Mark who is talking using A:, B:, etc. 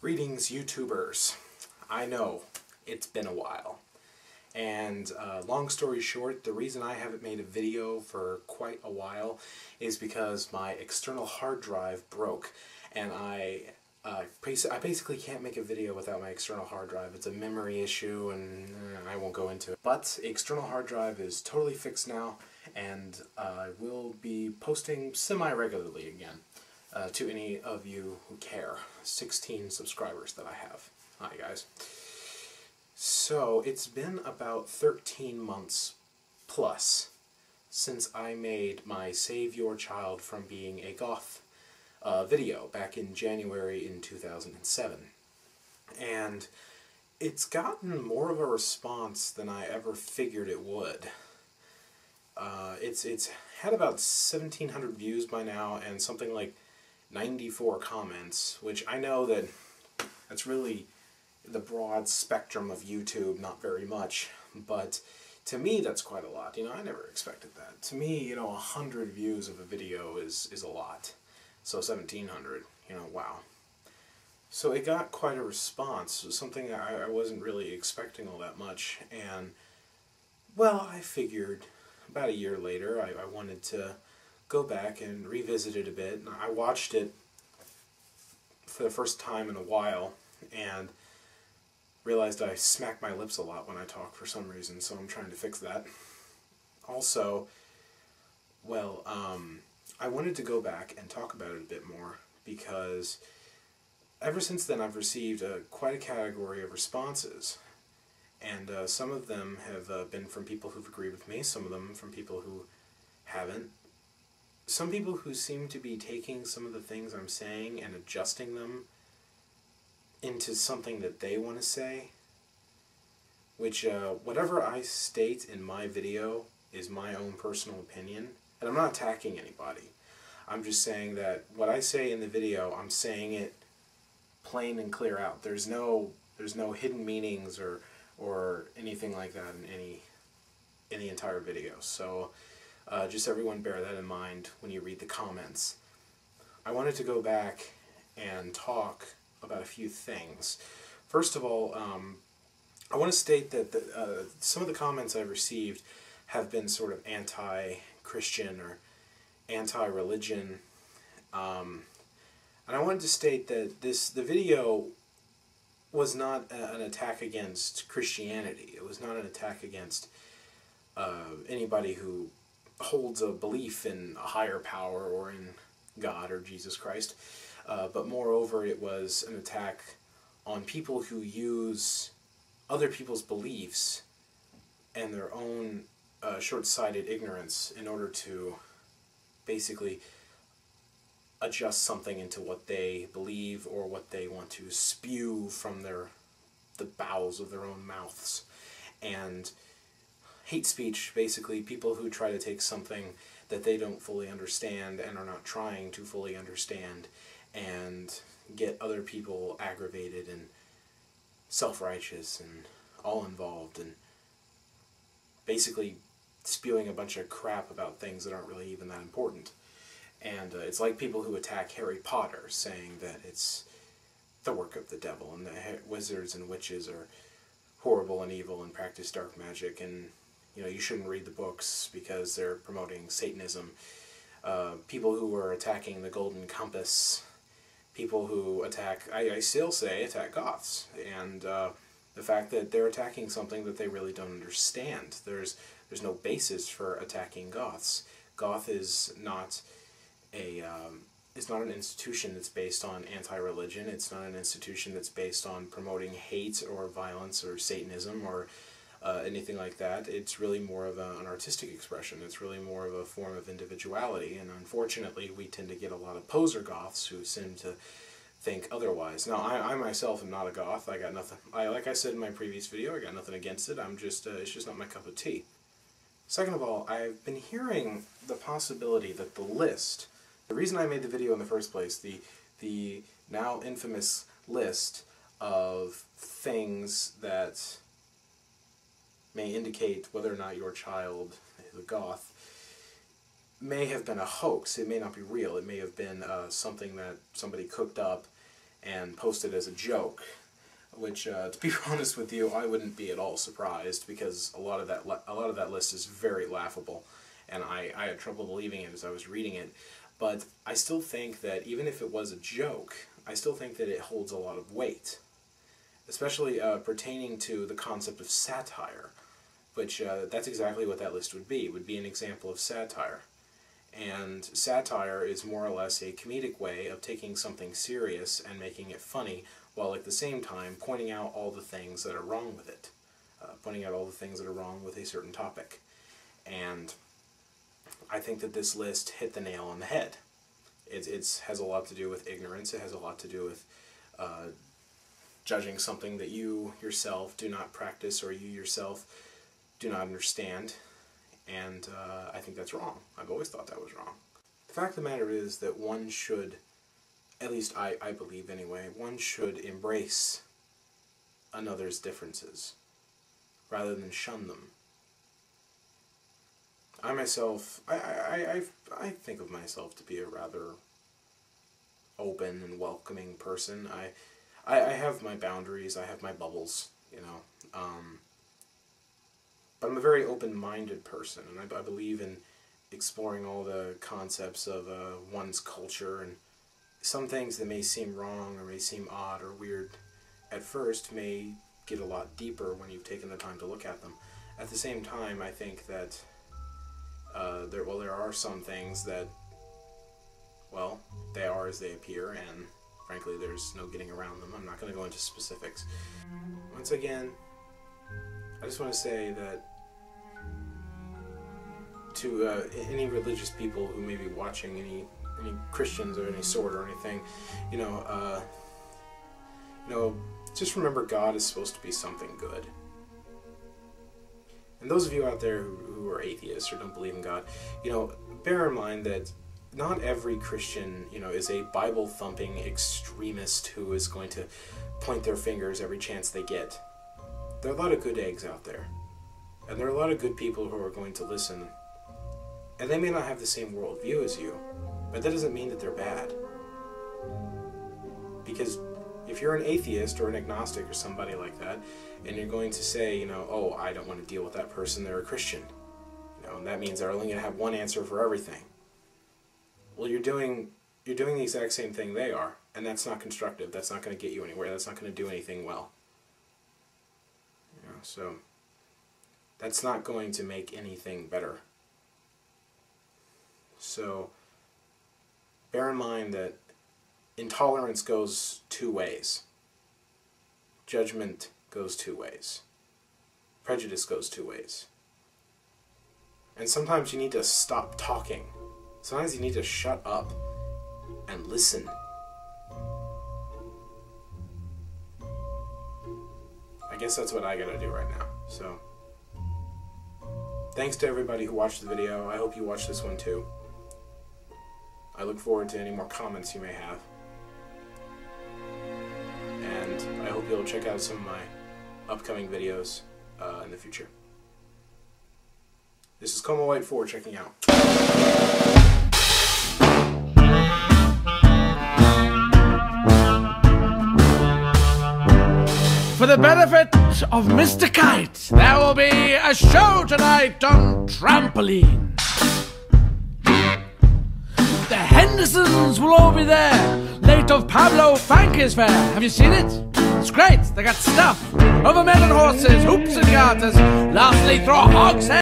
A: Greetings, YouTubers. I know, it's been a while. And long story short, the reason I haven't made a video for quite a while is because my external hard drive broke. And I basically can't make a video without my external hard drive. It's a memory issue and I won't go into it. But the external hard drive is totally fixed now, and I will be posting semi-regularly again. To any of you who care. 16 subscribers that I have. Hi guys. So it's been about 13 months plus since I made my Save Your Child from Being a Goth video back in January in 2007. And it's gotten more of a response than I ever figured it would. It's had about 1,700 views by now and something like 94 comments, which I know that's really the broad spectrum of YouTube, not very much, but to me that's quite a lot. You know, I never expected that. To me, you know, 100 views of a video is a lot. So 1,700, you know, wow. So it got quite a response, something I wasn't really expecting all that much, and, well, I figured about a year later I wanted to go back and revisit it a bit. And I watched it for the first time in a while and realized I smack my lips a lot when I talk for some reason, so I'm trying to fix that. Also, well, I wanted to go back and talk about it a bit more because ever since then I've received quite a category of responses, and some of them have been from people who've agreed with me, some of them from people who haven't. Some people who seem to be taking some of the things I'm saying and adjusting them into something that they want to say, which whatever I state in my video is my own personal opinion, and I'm not attacking anybody. I'm just saying that what I say in the video, I'm saying it plain and clear out. There's no hidden meanings or anything like that in the entire video. So just everyone bear that in mind when you read the comments. I wanted to go back and talk about a few things. First of all, I want to state that some of the comments I've received have been sort of anti-Christian or anti-religion, and I wanted to state that the video was not an attack against Christianity. It was not an attack against anybody who holds a belief in a higher power or in God or Jesus Christ, but moreover it was an attack on people who use other people's beliefs and their own short-sighted ignorance in order to basically adjust something into what they believe or what they want to spew from the bowels of their own mouths. And hate speech, basically, people who try to take something that they don't fully understand and are not trying to fully understand and get other people aggravated and self-righteous and all involved and basically spewing a bunch of crap about things that aren't really even that important. And it's like people who attack Harry Potter, saying that it's the work of the devil and that wizards and witches are horrible and evil and practice dark magic, and you know, you shouldn't read the books because they're promoting Satanism. People who are attacking the Golden Compass, people who attack, I still say attack Goths, and the fact that they're attacking something that they really don't understand. There's no basis for attacking Goths. Goth is not an institution that's based on anti-religion. It's not an institution that's based on promoting hate or violence or Satanism or anything like that. It's really more of an artistic expression. It's really more of a form of individuality, and unfortunately we tend to get a lot of poser goths who seem to think otherwise. Now, I myself am not a goth. I got nothing, like I said in my previous video, I got nothing against it. I'm just, it's just not my cup of tea. Second of all, I've been hearing the possibility that the reason I made the video in the first place, the now infamous list of things that may indicate whether or not your child is a goth, may have been a hoax. It may not be real. It may have been something that somebody cooked up and post it as a joke, which, to be honest with you, I wouldn't be at all surprised, because a lot of that list is very laughable, and I had trouble believing it as I was reading it. But I still think that even if it was a joke, I still think that it holds a lot of weight, especially pertaining to the concept of satire, which that's exactly what that list would be. It would be an example of satire. And satire is more or less a comedic way of taking something serious and making it funny, while at the same time pointing out all the things that are wrong with it, pointing out all the things that are wrong with a certain topic. And I think that this list hit the nail on the head. It has a lot to do with ignorance. It has a lot to do with judging something that you yourself do not practice, or you yourself do not understand. And I think that's wrong. I've always thought that was wrong. The fact of the matter is that one should, at least I believe anyway, one should embrace another's differences rather than shun them. I myself, I think of myself to be a rather open and welcoming person. I have my boundaries, I have my bubbles, you know. But I'm a very open-minded person, and I believe in exploring all the concepts of one's culture, and some things that may seem wrong or may seem odd or weird at first may get a lot deeper when you've taken the time to look at them. At the same time, I think that there are some things that, well, they are as they appear, and frankly there's no getting around them. I'm not going to go into specifics. Once again, I just want to say that to any religious people who may be watching, any Christians of any sort or anything, you know, just remember God is supposed to be something good. And those of you out there who are atheists or don't believe in God, you know, bear in mind that not every Christian, you know, is a Bible-thumping extremist who is going to point their fingers every chance they get. There are a lot of good eggs out there. And there are a lot of good people who are going to listen. And they may not have the same worldview as you, but that doesn't mean that they're bad. Because if you're an atheist or an agnostic or somebody like that, and you're going to say, you know, oh, I don't want to deal with that person, they're a Christian. You know, and that means they're only going to have one answer for everything. Well, you're doing the exact same thing they are, and that's not constructive. That's not going to get you anywhere. That's not going to do anything well. You know, so that's not going to make anything better. So bear in mind that intolerance goes two ways. Judgment goes two ways. Prejudice goes two ways. And sometimes you need to stop talking. Sometimes you need to shut up and listen. I guess that's what I gotta do right now. So, thanks to everybody who watched the video. I hope you watched this one too. I look forward to any more comments you may have. And I hope you'll check out some of my upcoming videos in the future. This is Coma White 4 checking out.
B: For the benefit of Mr. Kite, there will be a show tonight on trampoline. The Hendersons will all be there, late of Pablo Franke's fair. Have you seen it? It's great. They got stuff over men and horses, hoops and garters. Lastly, throw a hogshead.